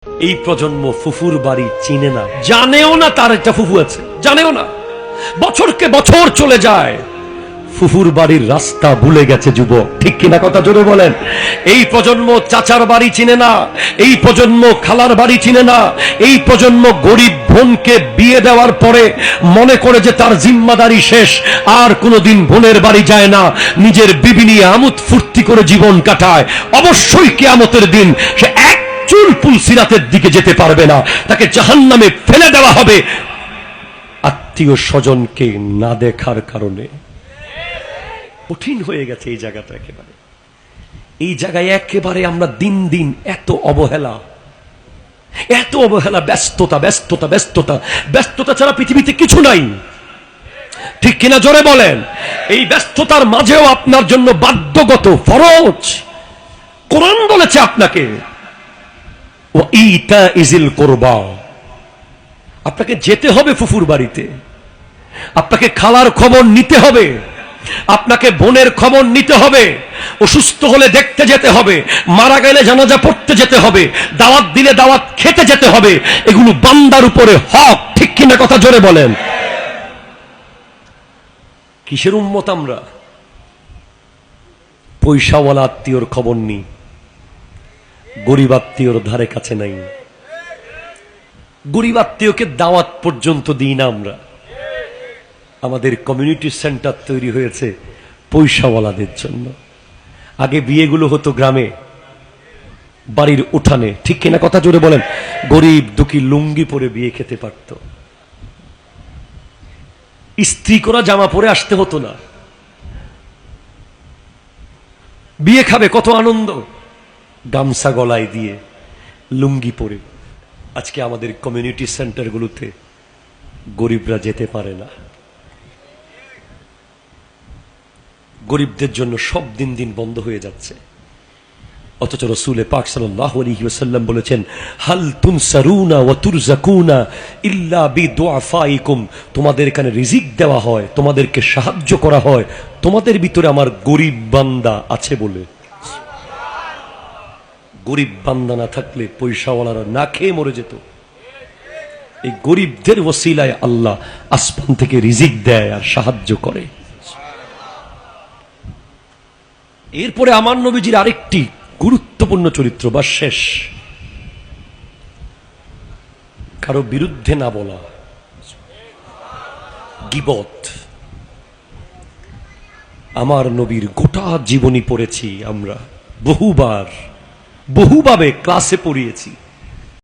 এই প্রজন্ম ফুফুর বাড়ি চিনে না, জানেও না তার একটা ফুফু আছে, জানেও না। বছরকে বছর চলে যায়, ফুফুর বাড়ির রাস্তা ভুলে গেছে যুবক, ঠিক কিনা কথা জোরে বলেন। এই প্রজন্ম চাচার বাড়ি চিনে না, এই প্রজন্ম খালার বাড়ি চিনে না, এই প্রজন্ম গরিব বোনকে বিয়ে দেওয়ার পরে মনে করে যে তার জিম্মাদারি শেষ, আর কোনোদিন বোনের বাড়ি যায় না, নিজের বিবি নিয়ে আমোদ ফুর্তি করে জীবন কাটায়। অবশ্যই কিয়ামতের দিন সে এক চুল পুলসিরাতের দিকে যেতে পারবে না, তাকে জাহান্নামে ফেলে দেওয়া হবে আত্মীয় স্বজনকে না দেখার কারণে। কঠিন হয়ে গেছে এই জায়গাটা, একেবারে এই জায়গায় একেবারে আমরা দিন দিন এত অবহেলা, এত অবহেলা, ব্যস্ততা ব্যস্ততা ব্যস্ততা ব্যস্ততা ছাড়া পৃথিবীতে কিছু নাই, ঠিক কিনা জোরে বলেন। এই ব্যস্ততার মাঝেও আপনার জন্য বাধ্যগত ফরজ কোরআন বলেছে আপনাকে ওয়াইতা ইজিল কুরবা, আপনাকে যেতে হবে ফুফুর বাড়িতে, আপনাকে খালার খবর নিতে হবে, আপনাকে বোনের খবর নিতে হবে, অসুস্থ হলে দেখতে যেতে হবে, মারা গেলে জানাজা পড়তে যেতে হবে, দাওয়াত দিলে দাওয়াত খেতে যেতে হবে। এগুলো বান্দার উপরে হক, ঠিক কিনা কথা জোরে বলেন। কিসের উম্মত আমরা? পয়সাওয়ালা আত্মীয়র খবর নিই, গরিব আত্মীয়র ধারে কাছে নাই, গরিব আত্মীয়কে দাওয়াত পর্যন্ত দিই না আমরা। আমাদের কমিউনিটি সেন্টার তৈরি হয়েছে পয়সাওয়ালাদের জন্য। আগে বিয়েগুলো হতো গ্রামে, বাড়ির উঠানে, ঠিক কিনা কথা জোরে বলেন। গরিব দুঃখী লুঙ্গি পরে বিয়ে খেতে পারত, ইস্ত্রি করা জামা পরে আসতে হতো না। বিয়ে খাবে, কত আনন্দ, গামছা গলায় দিয়ে লুঙ্গি পরে। আজকে আমাদের কমিউনিটি সেন্টারগুলোতে গরিবরা যেতে পারে না। গরিবদের জন্য সব দিন দিন বন্ধ হয়ে যাচ্ছে, অথচ রাসূল পাক সাল্লাল্লাহু আলাইহি ওয়াসাল্লাম বলেছেন হাল তুনসারুনা ওয়া তুরজাকুনা ইল্লা বিদুআফাইকুম, তোমাদের এখানে রিজিক দেওয়া হয়, তোমাদেরকে সাহায্য করা হয় তোমাদের ভিতরে আমার গরিব বান্দা আছে বলে। গরিব বান্দা না থাকলে পয়সাওয়ালারা না খেয়ে মরে যেত। এই গরিবদের ওসিলায় আল্লাহ আসমান থেকে রিজিক দেয় আর সাহায্য করে। এরপরে আমার নবীজির আরেকটি গুরুত্বপূর্ণ চরিত্র বা শেষ, কারো বিরুদ্ধে না বলা, গীবত। আমার নবীর গোটা জীবনী পড়েছি আমরা, বহুবার বহুভাবে ক্লাসে পড়িয়েছি।